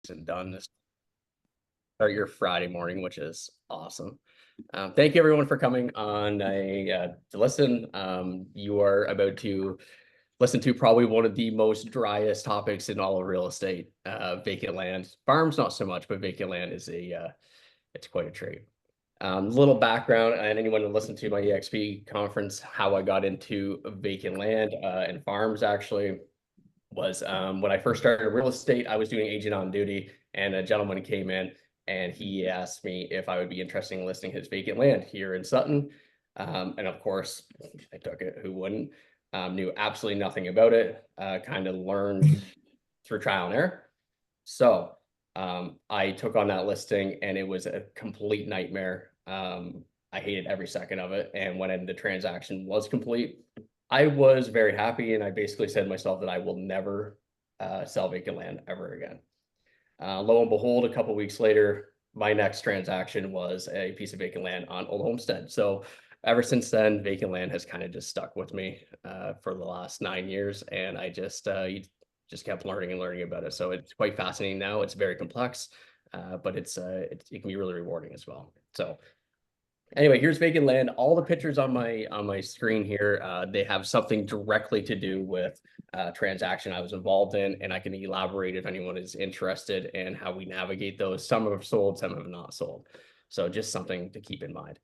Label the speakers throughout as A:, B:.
A: and done this start your Friday morning, which is awesome. Thank you everyone for coming on to listen. You are about to listen to probably one of the most driest topics in all of real estate. Vacant land, farms not so much, but vacant land is it's quite a treat. Little background, and anyone who listened to my EXP conference, how I got into vacant land and farms actually was when I first started real estate, I was doing agent on duty, and a gentleman came in and he asked me if I would be interested in listing his vacant land here in Sutton. And of course, I took it. Who wouldn't? Knew absolutely nothing about it. Kind of learned through trial and error. So I took on that listing, and it was a complete nightmare. I hated every second of it. And when the transaction was complete, I was very happy, and I basically said to myself that I will never sell vacant land ever again. Lo and behold, a couple weeks later, my next transaction was a piece of vacant land on Old Homestead. So ever since then, vacant land has kind of just stuck with me for the last 9 years, and I just kept learning and learning about it. So it's quite fascinating now. It's very complex, but it can be really rewarding as well. So anyway, here's vacant land. All the pictures on my screen here, they have something directly to do with transaction I was involved in, and I can elaborate if anyone is interested in how we navigate those. Some have sold, some have not sold. So just something to keep in mind.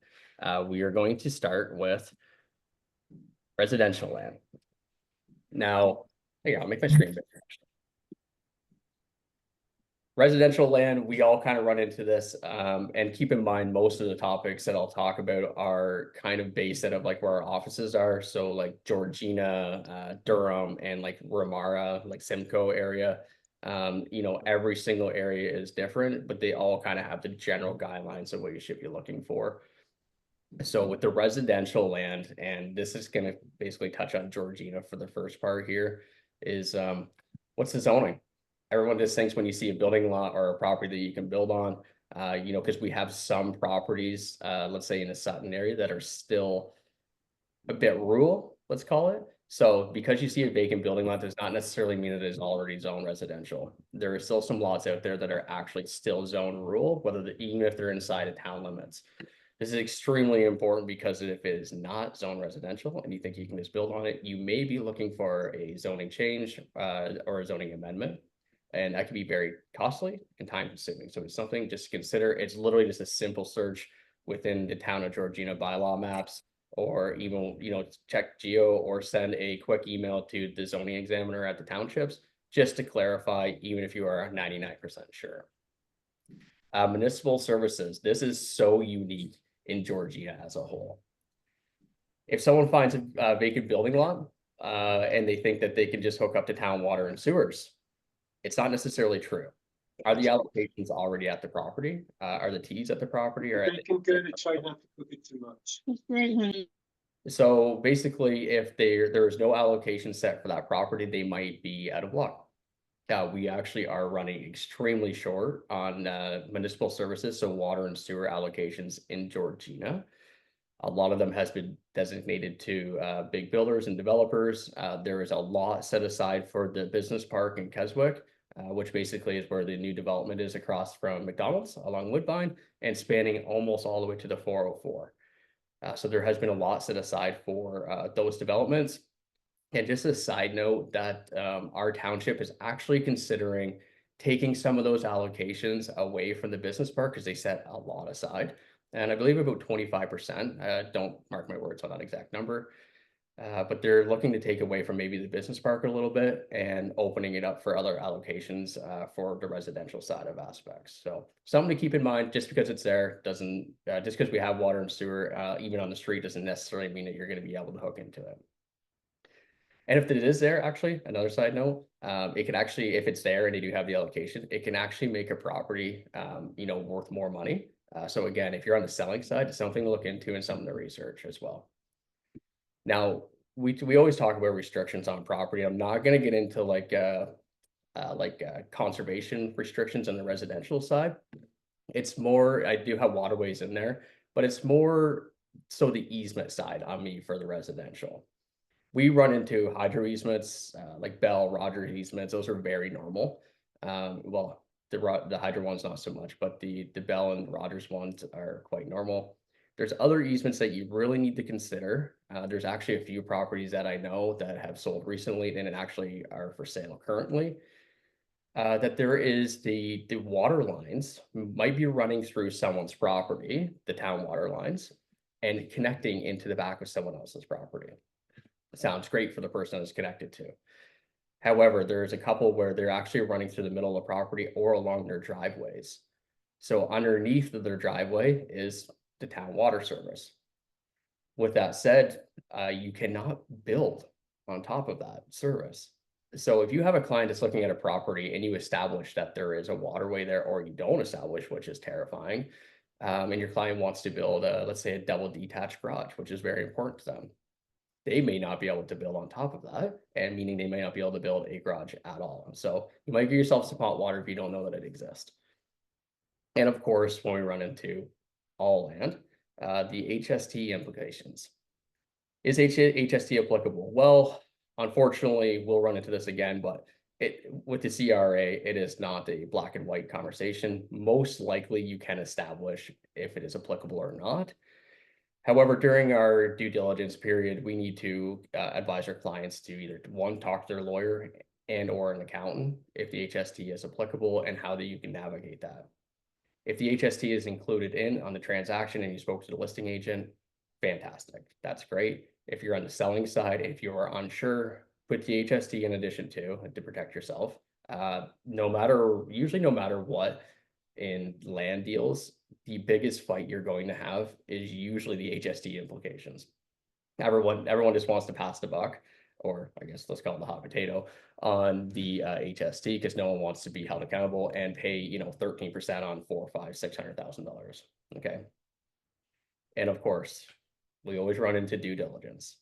A: We are going to start with residential land. Now, here, I'll make my screen bigger. Residential land, we all kind of run into this, and keep in mind most of the topics that I'll talk about are kind of based out of like where our offices are. So like Georgina, Durham, and like Ramara, like Simcoe area. Every single area is different, but they all kind of have the general guidelines of what you should be looking for. So with the residential land, and this is going to basically touch on Georgina for the first part here, is what's the zoning? Everyone just thinks when you see a building lot or a property that you can build on, because we have some properties, let's say in the Sutton area, that are still a bit rural, let's call it. So because you see a vacant building lot does not necessarily mean it is already zoned residential. There are still some lots out there that are actually still zoned rural, even if they're inside of town limits. This is extremely important because if it is not zone residential and you think you can just build on it, you may be looking for a zoning change or a zoning amendment. And that can be very costly and time consuming. So it's something just to consider. It's literally just a simple search within the town of Georgina bylaw maps, or even, check geo or send a quick email to the zoning examiner at the townships, just to clarify, even if you are 99% sure. Municipal services. This is so unique in Georgia as a whole. If someone finds a vacant building lot and they think that they can just hook up to town water and sewers, it's not necessarily true. Are the allocations already at the property? Are the T's at the property? Or
B: they can go to try not to cook it too much.
A: So basically, if there is no allocation set for that property, they might be out of luck. We actually are running extremely short on municipal services, so water and sewer allocations in Georgina. A lot of them has been designated to big builders and developers. There is a lot set aside for the business park in Keswick, which basically is where the new development is across from McDonald's along Woodbine and spanning almost all the way to the 404. So there has been a lot set aside for those developments. And just a side note that our township is actually considering taking some of those allocations away from the business park because they set a lot aside. And I believe about 25%, don't mark my words on that exact number, but they're looking to take away from maybe the business park a little bit and opening it up for other allocations for the residential side of aspects. So something to keep in mind, just because it's there doesn't, just because we have water and sewer, even on the street, doesn't necessarily mean that you're going to be able to hook into it. And if it is there, actually, another side note, it can actually, if it's there and you do have the allocation, it can actually make a property, worth more money. So again, if you're on the selling side, it's something to look into and something to research as well. Now, we always talk about restrictions on property. I'm not going to get into like conservation restrictions on the residential side. It's more, I do have waterways in there, but it's more so the easement side on me for the residential. We run into hydro easements, like Bell, Rogers easements. Those are very normal. Well, The Hydra one's not so much, but the Bell and Rogers ones are quite normal. There's other easements that you really need to consider. There's actually a few properties that I know that have sold recently and actually are for sale currently. That there is the water lines might be running through someone's property, the town water lines, and connecting into the back of someone else's property. It sounds great for the person it's connected to. However, there's a couple where they're actually running through the middle of the property or along their driveways. So underneath of their driveway is the town water service. With that said, you cannot build on top of that service. So if you have a client that's looking at a property and you establish that there is a waterway there, or you don't establish, which is terrifying, and your client wants to build let's say a double detached garage, which is very important to them, they may not be able to build on top of that, and meaning they may not be able to build a garage at all. So you might give yourself some hot water if you don't know that it exists. And of course, when we run into all land, the HST implications. Is HST applicable? Well, unfortunately, we'll run into this again, but with the CRA, it is not a black and white conversation. Most likely you can establish if it is applicable or not. However, during our due diligence period, we need to advise our clients to either one, talk to their lawyer and or an accountant if the HST is applicable and how that you can navigate that. If the HST is included in on the transaction and you spoke to the listing agent, fantastic. That's great. If you're on the selling side, if you are unsure, put the HST in addition to protect yourself. Usually no matter what in land deals, the biggest fight you're going to have is usually the HST implications. Everyone just wants to pass the buck, or I guess let's call it the hot potato, on the HST, because no one wants to be held accountable and pay 13% on $400,000, $500,000, $600,000. Okay. And of course, we always run into due diligence.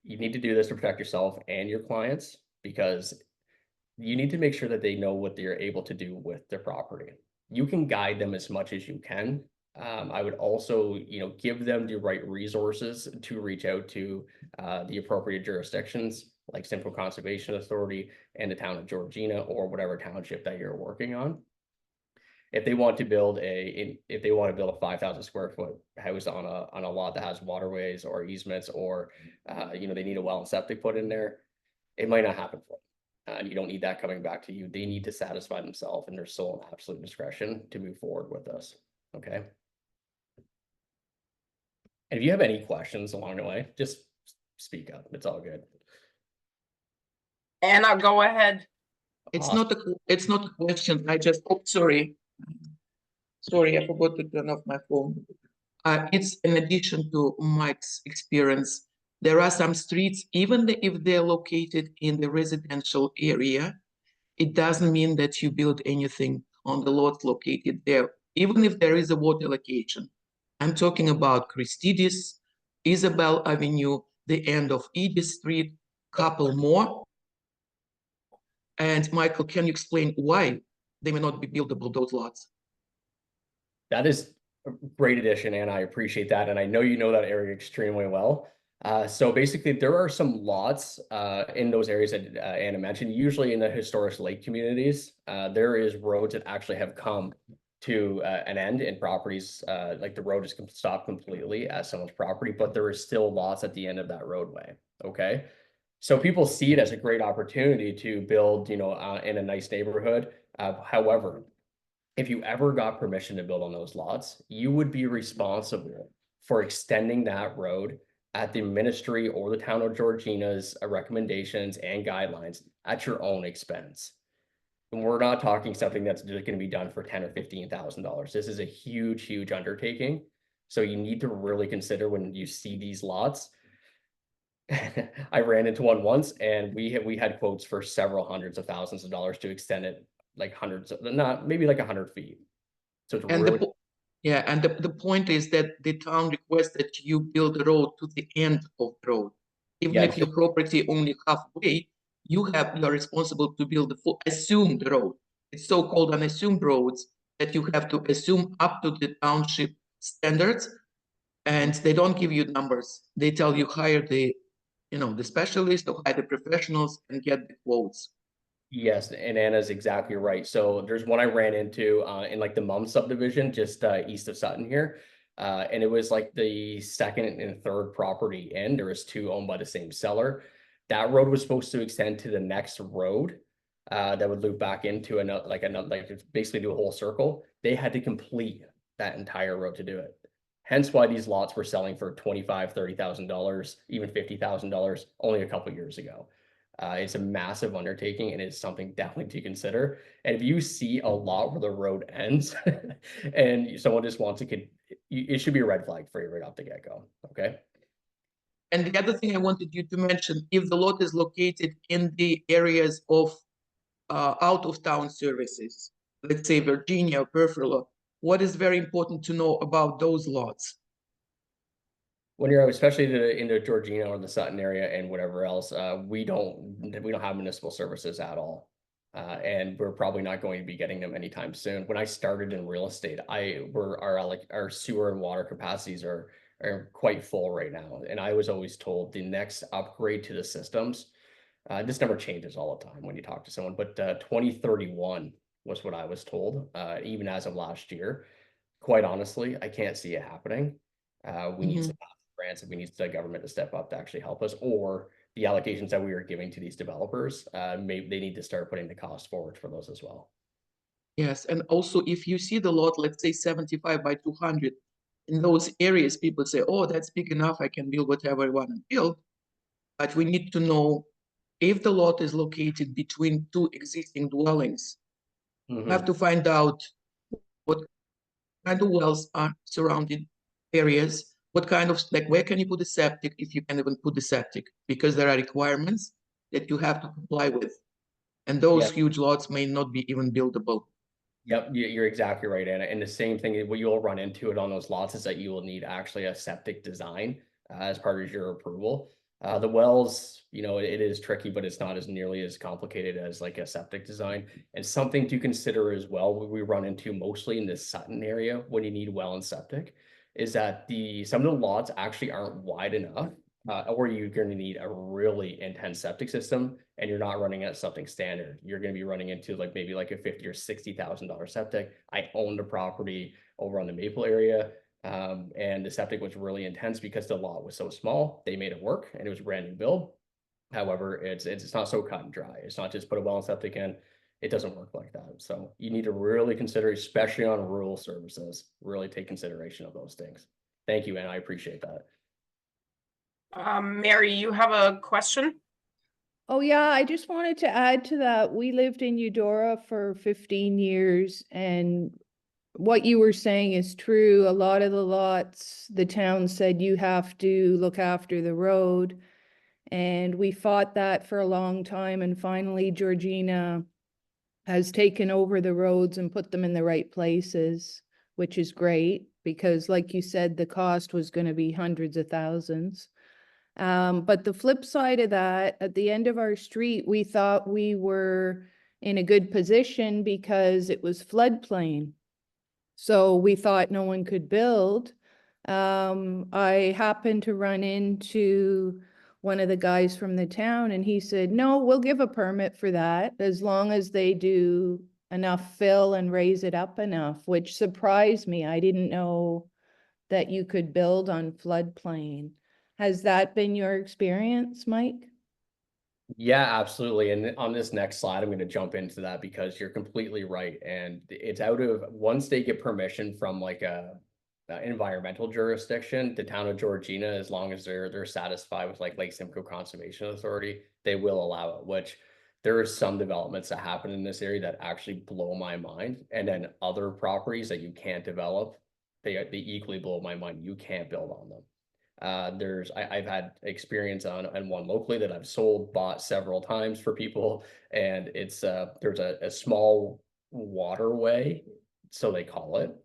A: You need to do this to protect yourself and your clients, because you need to make sure that they know what they're able to do with their property. You can guide them as much as you can. I would also, give them the right resources to reach out to the appropriate jurisdictions, like Central Conservation Authority and the town of Georgina, or whatever township that you're working on. If they want to build a 5,000 square foot house on a lot that has waterways or easements, or they need a well and septic put in there, it might not happen for them. You don't need that coming back to you. They need to satisfy themselves and their sole and absolute discretion to move forward with this. Okay. And if you have any questions along the way, just speak up. It's all good.
C: Anna, go ahead.
D: It's not a question. I just, sorry, I forgot to turn off my phone. It's in addition to Mike's experience. There are some streets, even if they're located in the residential area, it doesn't mean that you build anything on the lot located there, even if there is a water location. I'm talking about Christidis, Isabel Avenue, the end of Edith Street, couple more. And Michael, can you explain why they may not be buildable, those lots?
A: That is a great addition, and I appreciate that. And I know you know that area extremely well. So basically, there are some lots in those areas that Anna mentioned, usually in the historic lake communities. There is roads that actually have come to an end in properties, like the road is stopped completely at someone's property, but there is still lots at the end of that roadway. Okay. So people see it as a great opportunity to build, in a nice neighborhood. However, if you ever got permission to build on those lots, you would be responsible for extending that road at the ministry or the town of Georgina's recommendations and guidelines at your own expense. And we're not talking something that's just going to be done for $10,000 or $15,000. This is a huge, huge undertaking. So you need to really consider when you see these lots. I ran into one once, and we had quotes for several hundreds of thousands of dollars to extend it, like maybe like 100 feet. So it's
D: and
A: really.
D: the point is that the town requests that you build the road to the end of the road. Even if your property only halfway, you are responsible to build the full assumed road. It's so-called unassumed roads that you have to assume up to the township standards, and they don't give you numbers. They tell you hire the specialist or hire the professionals and get the quotes.
A: Yes, and Anna's exactly right. So there's one I ran into in like the Mum subdivision just east of Sutton here. And it was like the second and third property in. There was two owned by the same seller. That road was supposed to extend to the next road that would loop back into another like it's basically do a whole circle. They had to complete that entire road to do it. Hence why these lots were selling for $25,000, $30,000, even $50,000 only a couple years ago. It's a massive undertaking and it's something definitely to consider. And if you see a lot where the road ends and someone just wants to, it should be a red flag for you right off the get-go. Okay.
D: And the other thing I wanted you to mention, if the lot is located in the areas of out of town services, let's say Virginia or peripheral, what is very important to know about those lots?
A: When you're especially into Georgina or the Sutton area and whatever else, we don't have municipal services at all. And we're probably not going to be getting them anytime soon. When I started in real estate, our sewer and water capacities are quite full right now. And I was always told the next upgrade to the systems, this number changes all the time when you talk to someone, but 2031 was what I was told, even as of last year. Quite honestly, I can't see it happening. We need some grants and we need the government to step up to actually help us, or the allocations that we are giving to these developers, maybe they need to start putting the cost forward for those as well.
D: Yes, and also if you see the lot, let's say 75 by 200, in those areas, people say, oh, that's big enough, I can build whatever I want to build. But we need to know if the lot is located between two existing dwellings, we have to find out what kind of wells are surrounding areas, what kind of, like, where can you put a septic if you can even put the septic, because there are requirements that you have to comply with. And those
A: Yeah.
D: huge lots may not be even buildable.
A: Yep, you're exactly right, Anna. And the same thing, what you'll run into it on those lots is that you will need actually a septic design as part of your approval. The wells, it is tricky, but it's not as nearly as complicated as like a septic design. And something to consider as well, what we run into mostly in the Sutton area when you need well and septic, is that some of the lots actually aren't wide enough, or you're going to need a really intense septic system, and you're not running at something standard. You're going to be running into like maybe like a $50,000 or $60,000 septic. I owned a property over on the Maple area, and the septic was really intense because the lot was so small. They made it work, and it was a brand new build. However, it's not so cut and dry. It's not just put a well and septic in. It doesn't work like that. So you need to really consider, especially on rural services, really take consideration of those things. Thank you, and I appreciate that.
C: Mary, you have a question?
E: Oh, yeah, I just wanted to add to that. We lived in Eudora for 15 years, and what you were saying is true. A lot of the lots, the town said you have to look after the road. And we fought that for a long time. And finally, Georgina has taken over the roads and put them in the right places, which is great because, like you said, the cost was going to be hundreds of thousands. But the flip side of that, at the end of our street, we thought we were in a good position because it was floodplain. So we thought no one could build. I happened to run into one of the guys from the town and he said, no, we'll give a permit for that as long as they do enough fill and raise it up enough, which surprised me. I didn't know that you could build on floodplain. Has that been your experience, Mike?
A: Yeah, absolutely. And on this next slide, I'm going to jump into that because you're completely right. And it's once they get permission from like a environmental jurisdiction, the town of Georgina, as long as they're satisfied with like Lake Simcoe Conservation Authority, they will allow it, which there are some developments that happen in this area that actually blow my mind. And then other properties that you can't develop, they equally blow my mind. You can't build on them. I've had experience on one locally that I've bought several times for people, and it's there's a small waterway, so they call it,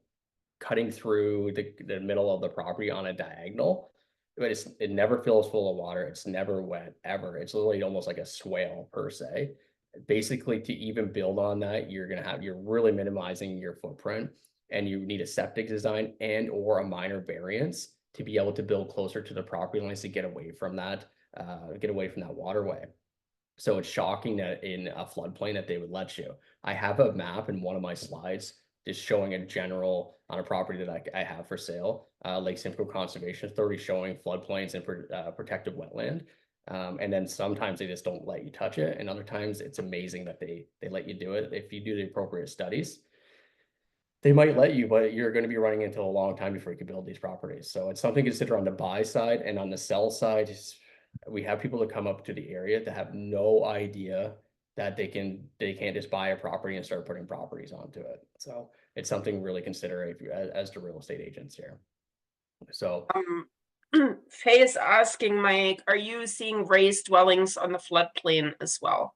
A: cutting through the middle of the property on a diagonal. But it never fills full of water. It's never wet ever. It's literally almost like a swale per se. Basically, to even build on that, you're really minimizing your footprint, and you need a septic design and or a minor variance to be able to build closer to the property lines to get away from that waterway. So it's shocking that in a floodplain that they would let you. I have a map in one of my slides just showing a general on a property that I have for sale, Lake Simcoe Conservation Authority, showing floodplains and protected wetland. And then sometimes they just don't let you touch it, and other times it's amazing that they let you do it if you do the appropriate studies. They might let you, but you're going to be running into a long time before you can build these properties. So it's something to consider on the buy side, and on the sell side, we have people that come up to the area that have no idea that they can't just buy a property and start putting properties onto it. So it's something really consider if you, as the real estate agents here. So
C: Faye is asking, Mike, are you seeing raised dwellings on the floodplain as well?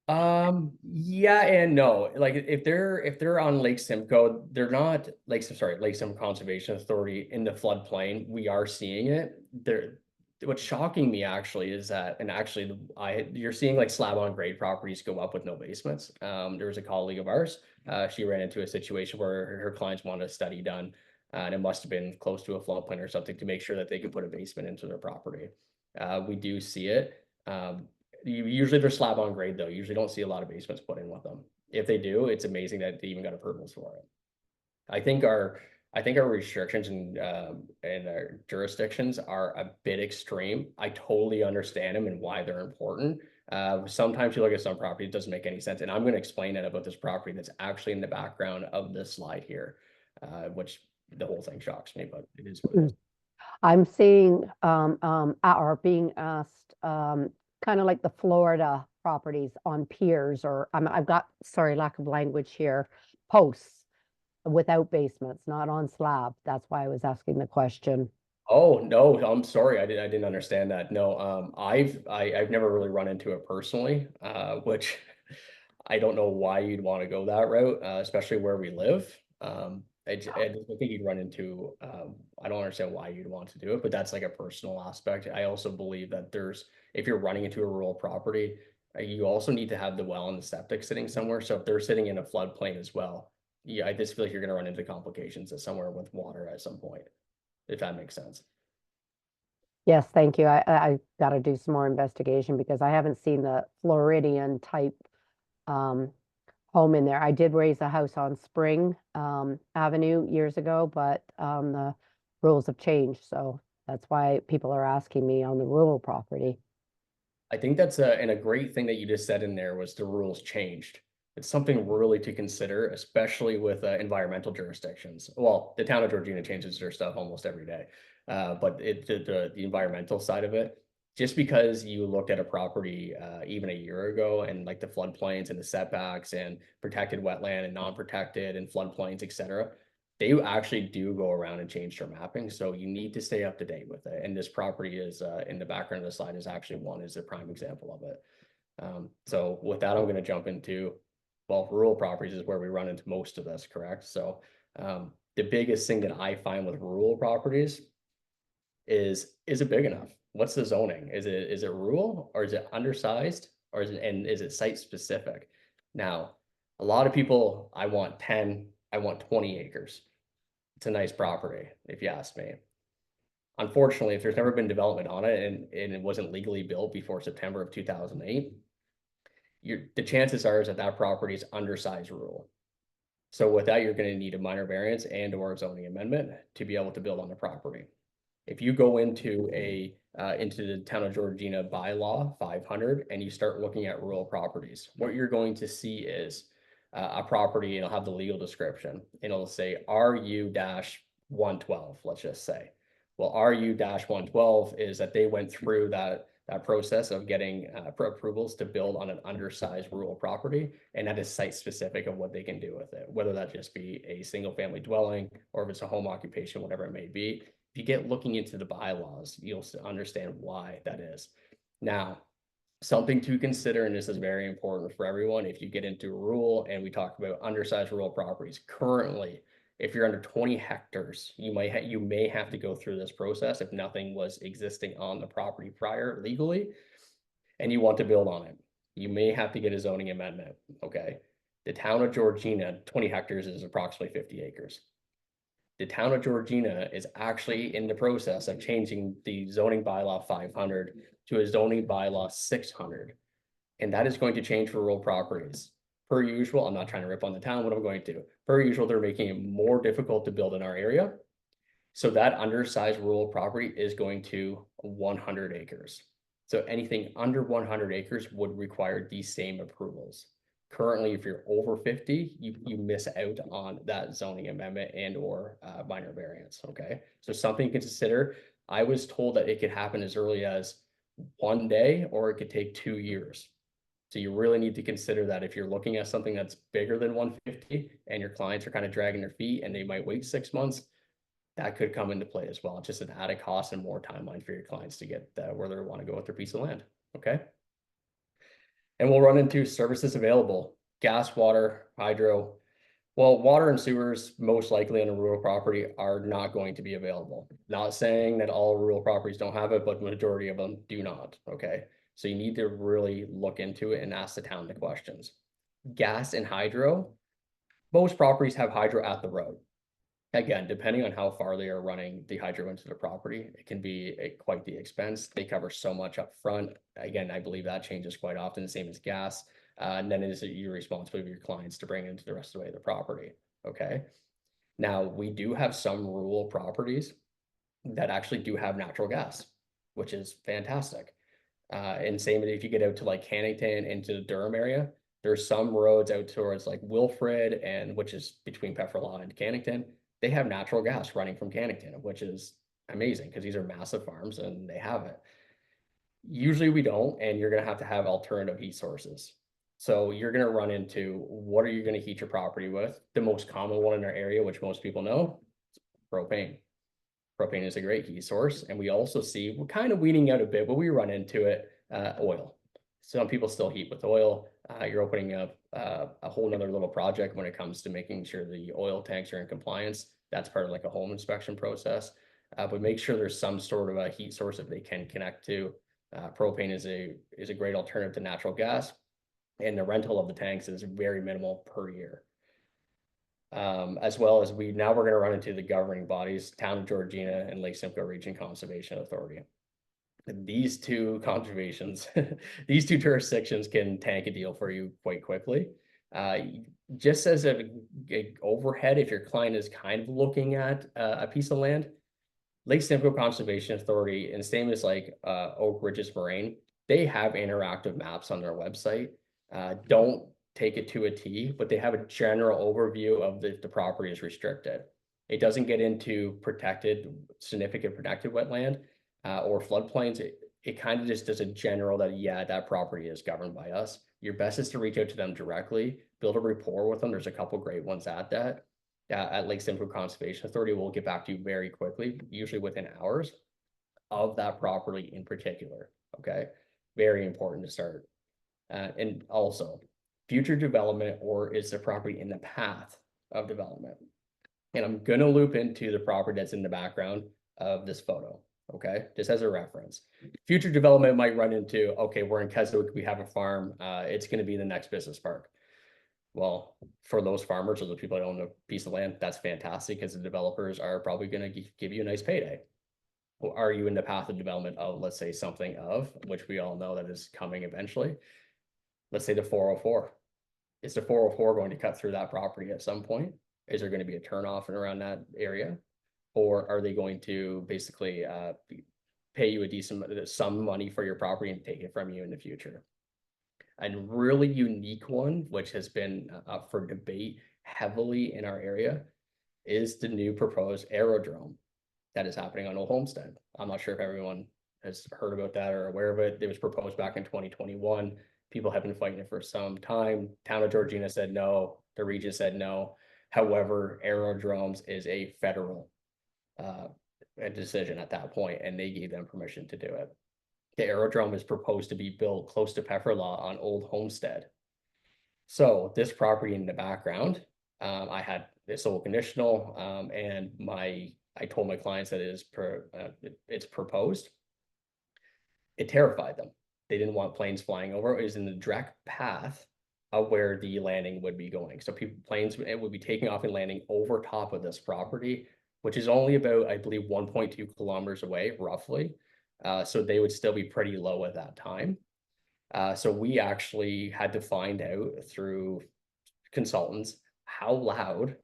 A: yeah and no. Like if they're on Lake Simcoe, they're not Lake Simcoe Conservation Authority in the floodplain. We are seeing it. What's shocking me actually is that, and actually you're seeing like slab on grade properties go up with no basements. There was a colleague of ours, she ran into a situation where her clients wanted a study done, and it must have been close to a floodplain or something to make sure that they could put a basement into their property. We do see it. Usually they're slab on grade though. You usually don't see a lot of basements put in with them. If they do, it's amazing that they even got approvals for it. I think our restrictions and our jurisdictions are a bit extreme. I totally understand them and why they're important. Sometimes you look at some property, it doesn't make any sense. And I'm going to explain it about this property that's actually in the background of this slide here, which the whole thing shocks me, but it is what it is.
F: I'm seeing or being asked kind of like the Florida properties on piers, or I've got, sorry, lack of language here, posts without basements, not on slab. That's why I was asking the question.
A: Oh no, I'm sorry, I didn't understand that. No, I've never really run into it personally, which I don't know why you'd want to go that route, especially where we live. I just think you'd run into, I don't understand why you'd want to do it, but that's like a personal aspect. I also believe that if you're running into a rural property, you also need to have the well and the septic sitting somewhere. So if they're sitting in a floodplain as well, yeah, I just feel like you're going to run into complications somewhere with water at some point, if that makes sense.
F: Yes, thank you. I got to do some more investigation because I haven't seen the Floridian type home in there. I did raise a house on Spring Avenue years ago, but the rules have changed. So that's why people are asking me on the rural property.
A: I think that's a great thing that you just said in there was the rules changed. It's something really to consider, especially with environmental jurisdictions. Well, the town of Georgina changes their stuff almost every day, but the environmental side of it, just because you looked at a property even a year ago and like the floodplains and the setbacks and protected wetland and non-protected and floodplains, etc., they actually do go around and change their mapping. So you need to stay up to date with it. And this property is in the background of the slide is actually is a prime example of it. So with that, I'm going to jump into, well, rural properties is where we run into most of this, correct? So the biggest thing that I find with rural properties is it big enough? What's the zoning? Is it rural, or is it undersized, or is it site specific? Now, a lot of people, I want 20 acres. It's a nice property, if you ask me. Unfortunately, if there's never been development on it and it wasn't legally built before September of 2008, the chances are is that property is undersized rural. So with that, you're going to need a minor variance and or zoning amendment to be able to build on the property. If you go into the town of Georgina bylaw 500 and you start looking at rural properties, what you're going to see is a property, and it'll have the legal description, and it'll say RU-112, let's just say. Well, RU-112 is that they went through that process of getting approvals to build on an undersized rural property, and that is site specific of what they can do with it, whether that just be a single family dwelling or if it's a home occupation, whatever it may be. If you get looking into the bylaws, you'll understand why that is. Now, something to consider, and this is very important for everyone, if you get into rural and we talk about undersized rural properties, currently, if you're under 20 hectares, you may have to go through this process if nothing was existing on the property prior legally, and you want to build on it. You may have to get a zoning amendment, okay? The town of Georgina, 20 hectares is approximately 50 acres. The town of Georgina is actually in the process of changing the zoning bylaw 500 to a zoning bylaw 600. And that is going to change for rural properties. Per usual, I'm not trying to rip on the town, what I'm going to. Per usual, they're making it more difficult to build in our area. So that undersized rural property is going to 100 acres. So anything under 100 acres would require these same approvals. Currently, if you're over 50, you miss out on that zoning amendment and or minor variance, okay? So something to consider. I was told that it could happen as early as 1 day, or it could take 2 years. So you really need to consider that if you're looking at something that's bigger than 150 and your clients are kind of dragging their feet and they might wait 6 months, that could come into play as well. Just an added cost and more timeline for your clients to get where they want to go with their piece of land, okay? And we'll run into services available: gas, water, hydro. Well, water and sewers, most likely on a rural property, are not going to be available. Not saying that all rural properties don't have it, but the majority of them do not, okay? So you need to really look into it and ask the town the questions. Gas and hydro, most properties have hydro at the road. Again, depending on how far they are running the hydro into the property, it can be quite the expense. They cover so much up front. Again, I believe that changes quite often, the same as gas. And then it is your responsibility of your clients to bring into the rest of the way of the property, okay? Now, we do have some rural properties that actually do have natural gas, which is fantastic. And same if you get out to like Cannington into the Durham area, there's some roads out towards like Wilfred, and which is between Pefferlaw and Cannington. They have natural gas running from Cannington, which is amazing because these are massive farms and they have it. Usually we don't, and you're going to have alternative heat sources. So you're going to run into, what are you going to heat your property with? The most common one in our area, which most people know, is propane. Propane is a great heat source. And we also see, we're kind of weeding out a bit, but we run into it, oil. Some people still heat with oil. You're opening up a whole nother little project when it comes to making sure the oil tanks are in compliance. That's part of like a home inspection process. But make sure there's some sort of a heat source that they can connect to. Propane is a great alternative to natural gas, and the rental of the tanks is very minimal per year. As well as we're going to run into the governing bodies, Town of Georgina and Lake Simcoe Region Conservation Authority. These two conservations, these two jurisdictions can tank a deal for you quite quickly. Just as a overhead, if your client is kind of looking at a piece of land, Lake Simcoe Conservation Authority, and same as like Oak Ridges Moraine, they have interactive maps on their website. Don't take it to a T, but they have a general overview of the property is restricted. It doesn't get into significant protected wetland or floodplains. It kind of just does a general that, yeah, that property is governed by us. Your best is to reach out to them directly, build a rapport with them. There's a couple great ones at that. At Lake Simcoe Conservation Authority, we'll get back to you very quickly, usually within hours, of that property in particular, okay? Very important to start. And also, future development, or is the property in the path of development? And I'm gonna loop into the property that's in the background of this photo, okay? Just as a reference. Future development might run into, okay, we're in Keswick, we have a farm, it's gonna be the next business park. Well, for those farmers or the people that own a piece of land, that's fantastic because the developers are probably going to give you a nice payday. Or are you in the path of development of, let's say, something of, which we all know that is coming eventually? Let's say the 404. Is the 404 going to cut through that property at some point? Is there going to be a turnoff and around that area? Or are they going to basically pay you a decent some money for your property and take it from you in the future? A really unique one, which has been up for debate heavily in our area, is the new proposed aerodrome that is happening on Old Homestead. I'm not sure if everyone has heard about that or aware of it. It was proposed back in 2021. People have been fighting it for some time. Town of Georgina said no. The region said no. However, aerodromes is a federal decision at that point, and they gave them permission to do it. The aerodrome is proposed to be built close to Pefferlaw on Old Homestead. So this property in the background, I had this sold conditional, and I told my clients that it's proposed. It terrified them. They didn't want planes flying over. It was in the direct path of where the landing would be going. So planes would be taking off and landing over top of this property, which is only about, I believe, 1.2 kilometers away, roughly. So they would still be pretty low at that time. So we actually had to find out through consultants how loud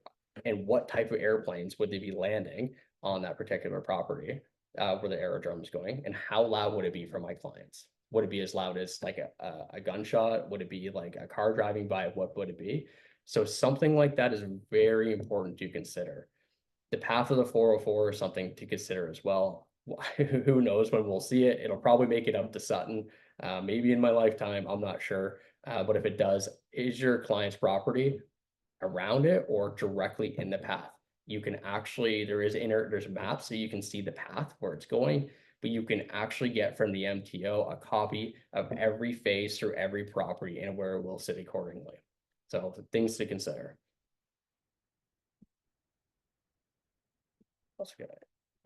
A: and what type of airplanes would they be landing on that particular property, where the aerodrome is going, and how loud would it be for my clients? Would it be as loud as like a gunshot? Would it be like a car driving by? What would it be? So something like that is very important to consider. The path of the 404 is something to consider as well. Who knows when we'll see it? It'll probably make it up to Sutton, maybe in my lifetime, I'm not sure. But if it does, is your client's property around it or directly in the path? You can actually, there's maps so you can see the path where it's going, but you can actually get from the MTO a copy of every phase through every property and where it will sit accordingly. So things to consider. That's good.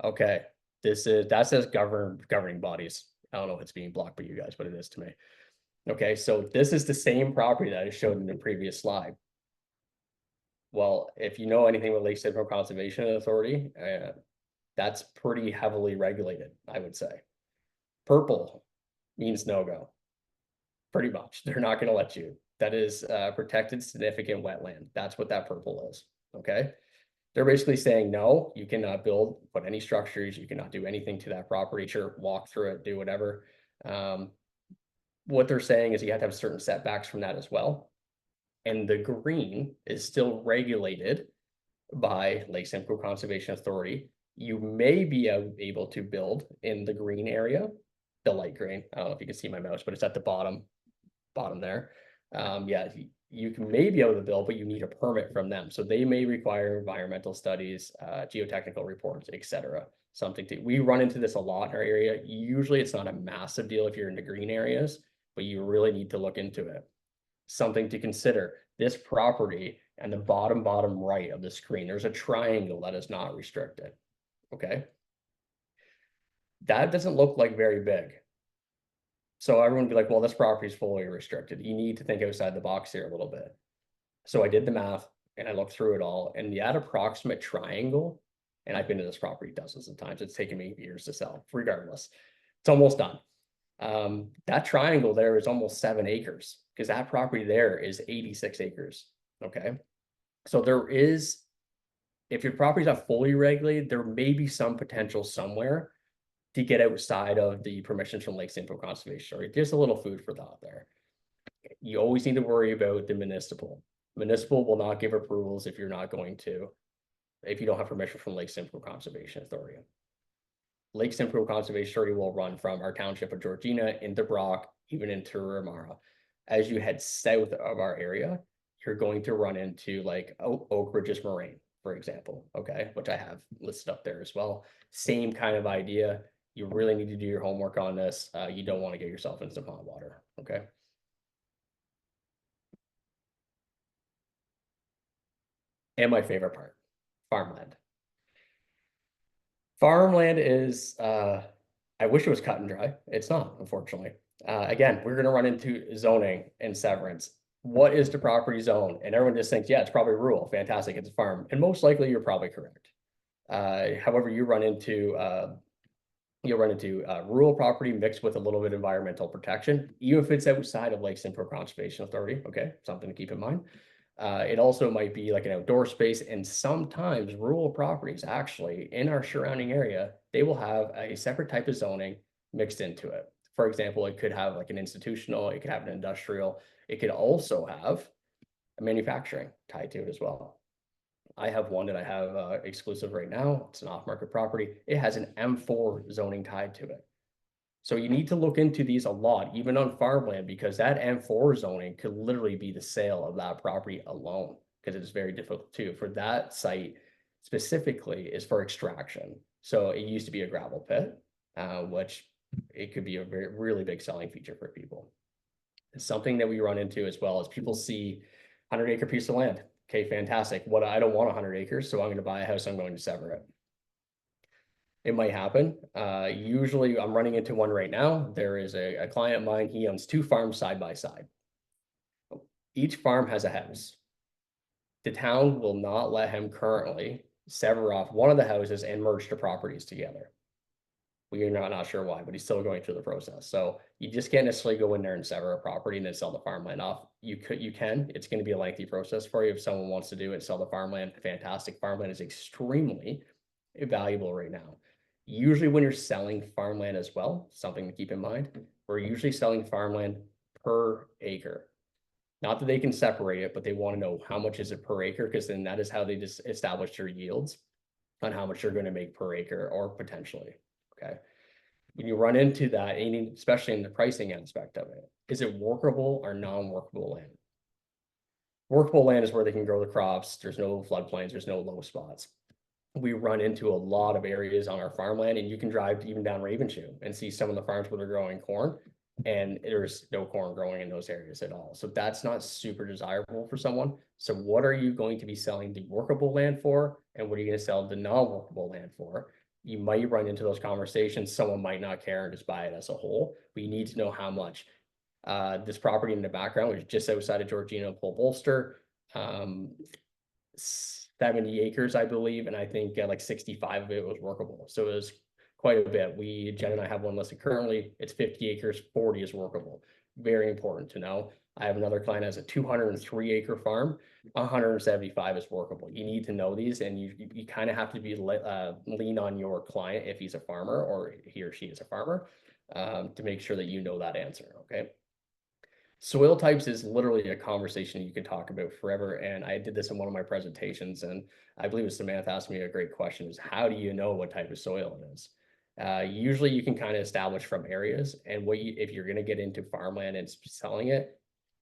A: Okay, that says governing bodies. I don't know if it's being blocked by you guys, but it is to me. Okay, so this is the same property that I showed in the previous slide. Well, if you know anything with Lake Simcoe Conservation Authority, that's pretty heavily regulated, I would say. Purple means no-go. Pretty much, they're not going to let you. That is protected significant wetland. That's what that purple is, okay? They're basically saying, no, you cannot build, put any structures, you cannot do anything to that property, sure, walk through it, do whatever. What they're saying is you have to have certain setbacks from that as well. And the green is still regulated by Lake Simcoe Conservation Authority. You may be able to build in the green area, the light green. I don't know if you can see my mouse, but it's at the bottom there. Yeah, you can maybe able to build, but you need a permit from them. So they may require environmental studies, geotechnical reports, etc. We run into this a lot in our area. Usually it's not a massive deal if you're in the green areas, but you really need to look into it. Something to consider, this property and the bottom right of the screen, there's a triangle that is not restricted, okay? That doesn't look like very big. So everyone would be like, well, this property is fully restricted. You need to think outside the box here a little bit. So I did the math and I looked through it all, and that approximate triangle, and I've been to this property dozens of times, it's taken me years to sell, regardless. It's almost done. That triangle there is almost 7 acres because that property there is 86 acres. Okay. So there is, if your property's not fully regulated, there may be some potential somewhere to get outside of the permissions from Lake Simcoe Conservation. Or just a little food for thought there. You always need to worry about the municipal. Municipal will not give approvals if you don't have permission from Lake Simcoe Conservation Authority. Lake Simcoe Conservation Authority will run from our township of Georgina into Brock, even into Ramara. As you head south of our area, you're going to run into like Oak Ridges Moraine, for example, okay, which I have listed up there as well. Same kind of idea. You really need to do your homework on this. You don't want to get yourself into some hot water, okay? And my favorite part, farmland. Farmland is, I wish it was cut and dry. It's not, unfortunately. Again, we're going to run into zoning and severance. What is the property zone? And everyone just thinks, yeah, it's probably rural. Fantastic, it's a farm. And most likely you're probably correct. However, you'll run into rural property mixed with a little bit of environmental protection, even if it's outside of Lake Simcoe Conservation Authority. Okay, something to keep in mind. It also might be like an outdoor space, and sometimes rural properties actually in our surrounding area, they will have a separate type of zoning mixed into it. For example, it could have like an institutional, it could have an industrial, it could also have a manufacturing tied to it as well. I have one that I have exclusive right now. It's an off-market property. It has an M4 zoning tied to it. So you need to look into these a lot, even on farmland, because that M4 zoning could literally be the sale of that property alone, because it is very difficult too. For that site specifically is for extraction. So it used to be a gravel pit, which it could be a really big selling feature for people. It's something that we run into as well as people see 100-acre piece of land. Okay, fantastic. I don't want 100 acres, so I'm going to buy a house, I'm going to sever it. It might happen. Usually I'm running into one right now. There is a client of mine, he owns 2 farms side by side. Each farm has a house. The town will not let him currently sever off one of the houses and merge the properties together. We are not sure why, but he's still going through the process. So you just can't necessarily go in there and sever a property and then sell the farmland off. You can, it's going to be a lengthy process for you. If someone wants to do it, sell the farmland, fantastic. Farmland is extremely valuable right now. Usually when you're selling farmland as well, something to keep in mind, we're usually selling farmland per acre. Not that they can separate it, but they want to know how much is it per acre, because then that is how they just establish their yields on how much you're going to make per acre or potentially. Okay. When you run into that, especially in the pricing aspect of it, is it workable or non-workable land? Workable land is where they can grow the crops. There's no floodplains, there's no low spots. We run into a lot of areas on our farmland, and you can drive even down Ravenshoe and see some of the farms where they're growing corn, and there's no corn growing in those areas at all. So that's not super desirable for someone. So what are you going to be selling the workable land for? And what are you going to sell the non-workable land for? You might run into those conversations. Someone might not care and just buy it as a whole, but you need to know how much. This property in the background, which is just outside of Georgina and Pole-Bolster, 70 acres, I believe, and I think like 65 of it was workable. So it was quite a bit. Jen and I have one listed currently. It's 50 acres, 40 is workable. Very important to know. I have another client has a 203 acre farm, 175 is workable. You need to know these, and you kind of have to be lean on your client if he's a farmer or he or she is a farmer, to make sure that you know that answer. Okay. Soil types is literally a conversation you can talk about forever. And I did this in one of my presentations, and I believe Samantha asked me a great question, is how do you know what type of soil it is? Usually you can kind of establish from areas, and if you're going to get into farmland and selling it,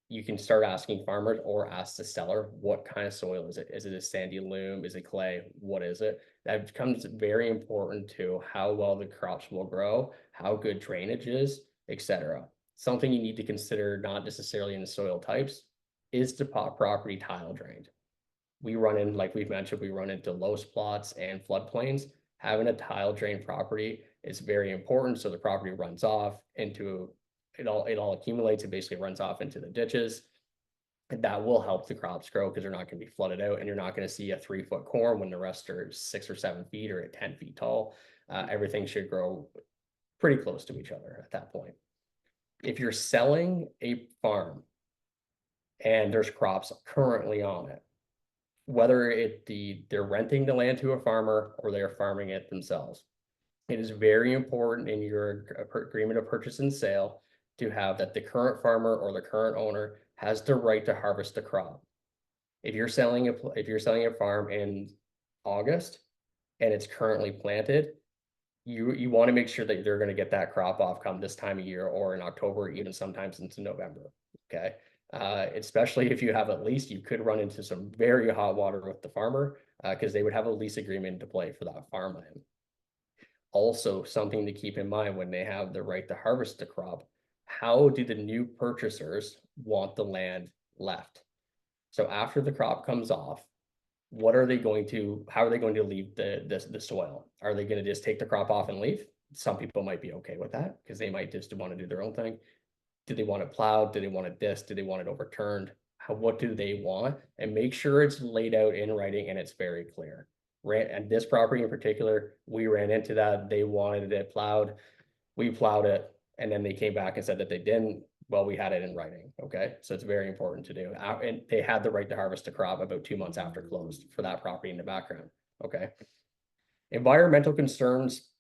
A: you can start asking farmers or ask the seller, what kind of soil is it? Is it a sandy loam? Is it clay? What is it? That becomes very important to how well the crops will grow, how good drainage is, etc. Something you need to consider, not necessarily in the soil types, is the property tile drained. We run in, like we've mentioned, we run into low plots and floodplains. Having a tile drained property is very important. So the property runs off into, it all accumulates, it basically runs off into the ditches. And that will help the crops grow because they're not going to be flooded out, and you're not going to see a 3-foot corn when the rest are 6 or 7 feet or at 10 feet tall. Everything should grow pretty close to each other at that point. If you're selling a farm and there's crops currently on it, whether they're renting the land to a farmer or they're farming it themselves, it is very important in your agreement of purchase and sale to have that the current farmer or the current owner has the right to harvest the crop. If you're selling a farm in August and it's currently planted, you want to make sure that they're going to get that crop off come this time of year, or in October, even sometimes into November. Okay. Especially if you have a lease, you could run into some very hot water with the farmer, because they would have a lease agreement to play for that farmland. Also, something to keep in mind when they have the right to harvest the crop, how do the new purchasers want the land left? So after the crop comes off, how are they going to leave the soil? Are they going to just take the crop off and leave? Some people might be okay with that because they might just want to do their own thing. Do they want it plowed? Do they want it disced? Do they want it overturned? What do they want? And make sure it's laid out in writing and it's very clear. And this property in particular, we ran into that. They wanted it plowed. We plowed it, and then they came back and said that they didn't. Well, we had it in writing. Okay. So it's very important to do. And they had the right to harvest a crop about 2 months after closed for that property in the background. Okay. Environmental concerns.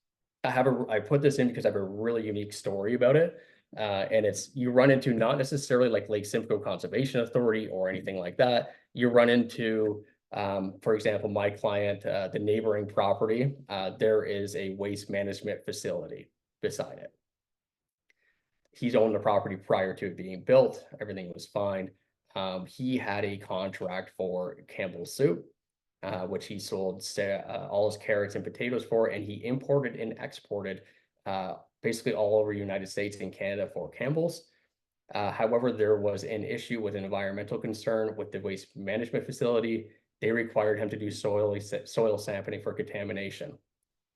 A: I put this in because I have a really unique story about it. And you run into not necessarily like Lake Simcoe Conservation Authority or anything like that. You run into, for example, my client, the neighboring property, there is a waste management facility beside it. He's owned the property prior to it being built. Everything was fine. He had a contract for Campbell's soup, which he sold all his carrots and potatoes for, and he imported and exported basically all over the United States and Canada for Campbell's. However, there was an issue with an environmental concern with the waste management facility. They required him to do soil sampling for contamination.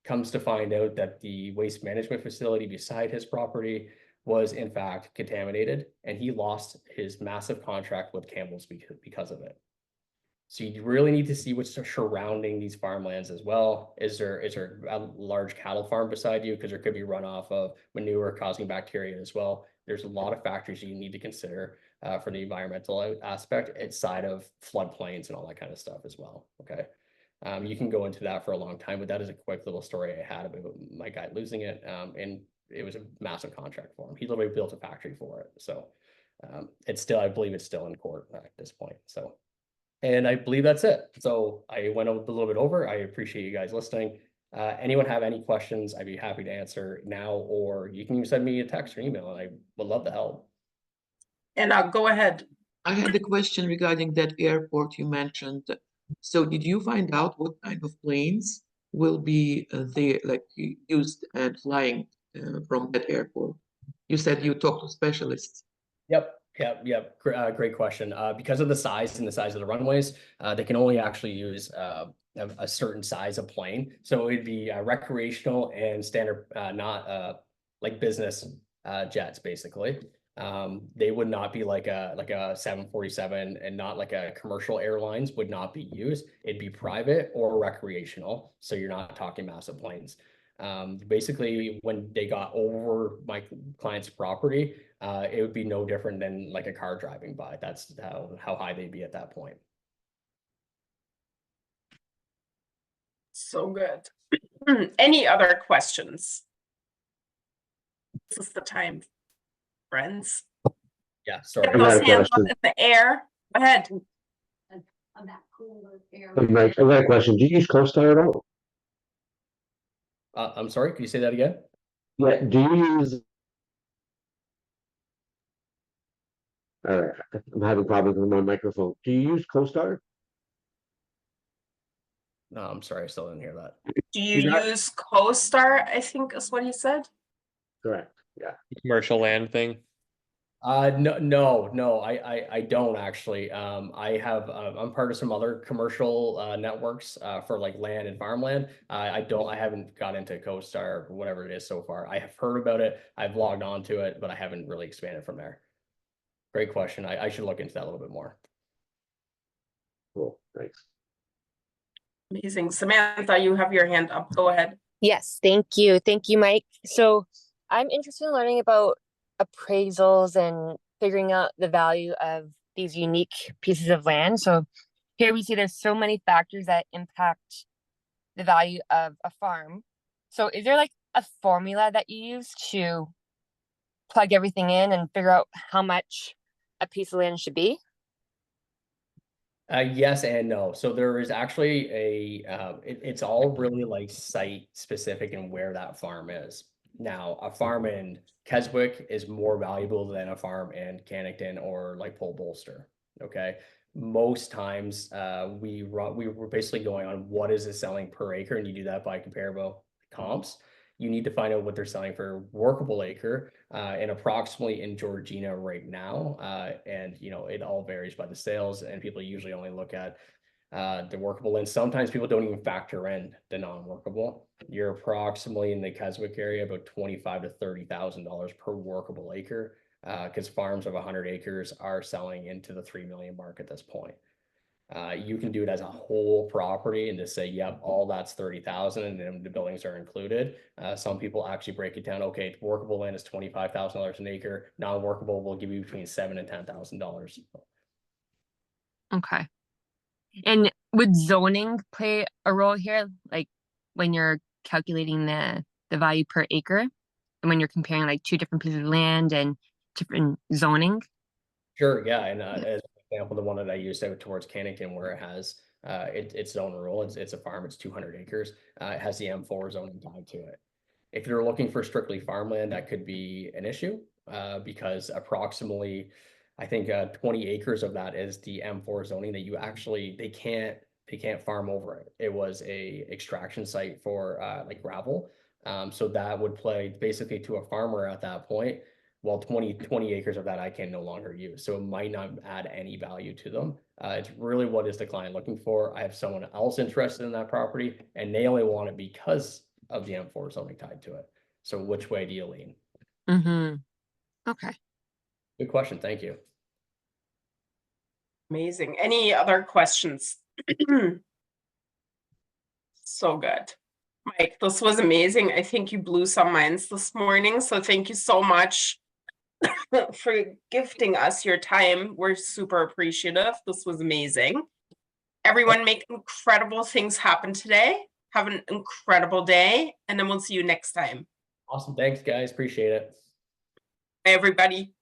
A: Comes to find out that the waste management facility beside his property was in fact contaminated, and he lost his massive contract with Campbell's because of it. So you really need to see what's surrounding these farmlands as well. Is there a large cattle farm beside you? Because there could be runoff of manure causing bacteria as well. There's a lot of factors you need to consider for the environmental aspect outside of floodplains and all that kind of stuff as well. Okay. You can go into that for a long time, but that is a quick little story I had about my guy losing it. And it was a massive contract for him. He literally built a factory for it. So it's still, I believe it's still in court at this point. So, and I believe that's it. So I went a little bit over. I appreciate you guys listening. Anyone have any questions? I'd be happy to answer now, or you can send me a text or email, and I would love to help.
C: And I'll go ahead.
D: I had a question regarding that airport you mentioned. So did you find out what kind of planes will be used and flying from that airport? You said you talked to specialists.
A: Yep. Great question. Because of the size and the size of the runways, they can only actually use a certain size of plane. So it'd be recreational and standard, not like business jets, basically. They would not be like a 747, and not like a commercial airlines would not be used. It'd be private or recreational. So you're not talking massive planes. Basically, when they got over my client's property, it would be no different than like a car driving by. That's how high they'd be at that point.
C: So good. Any other questions? This is the time, friends.
A: Yeah, sorry.
C: Get those hands up in the air. Go ahead.
G: Mike, I've got a question. Do you use CoStar at all?
A: I'm sorry, can you say that again?
G: Yeah, do you use? I'm having problems with my microphone. Do you use CoStar?
A: No, I'm sorry, I still didn't hear that.
C: Do you use CoStar? I think is what he said.
G: Correct. Yeah.
H: Commercial land thing.
A: No, I don't actually. I have, I'm part of some other commercial networks for like land and farmland. I haven't got into CoStar or whatever it is so far. I have heard about it. I've logged on to it, but I haven't really expanded from there. Great question. I should look into that a little bit more.
G: Cool. Thanks.
C: Amazing. Samantha, you have your hand up. Go ahead.
I: Yes, thank you. Thank you, Mike. So I'm interested in learning about appraisals and figuring out the value of these unique pieces of land. So here we see there's so many factors that impact the value of a farm. So is there like a formula that you use to plug everything in and figure out how much a piece of land should be?
A: Yes and no. So there is actually it's all really like site specific and where that farm is. Now, a farm in Keswick is more valuable than a farm in Cannington or like Pole Bolster. Okay. Most times we were basically going on what is it selling per acre, and you do that by comparable comps. You need to find out what they're selling for workable acre and approximately in Georgina right now. And you know, it all varies by the sales, and people usually only look at the workable, and sometimes people don't even factor in the non-workable. You're approximately in the Keswick area about $25,000 to $30,000 per workable acre, because farms of 100 acres are selling into the 3 million mark at this point. You can do it as a whole property and just say, yep, all that's 30,000 and then the buildings are included. Some people actually break it down. Okay, workable land is $25,000 an acre. Non-workable will give you between $7,000 and $10,000.
I: Okay. And would zoning play a role here? Like when you're calculating the value per acre and when you're comparing like two different pieces of land and different zoning?
A: Sure, yeah, and as an example, the one that I used out towards Cannington, where it has its zone rule, it's a farm, it's 200 acres, it has the M4 zoning tied to it. If you're looking for strictly farmland, that could be an issue because approximately, I think 20 acres of that is the M4 zoning that you actually they can't farm over it. It was a extraction site for like gravel, so that would play basically to a farmer at that point. Well, 20 acres of that I can no longer use. So it might not add any value to them. It's really what is the client looking for. I have someone else interested in that property and they only want it because of the M4 zoning tied to it. So which way do you lean?
I: Mm-hmm. Okay.
A: Good question. Thank you.
C: Amazing. Any other questions? So good. Mike, this was amazing. I think you blew some minds this morning. So thank you so much for gifting us your time. We're super appreciative. This was amazing. Everyone make incredible things happen today. Have an incredible day, and then we'll see you next time.
A: Awesome. Thanks, guys. Appreciate it.
C: Bye, everybody.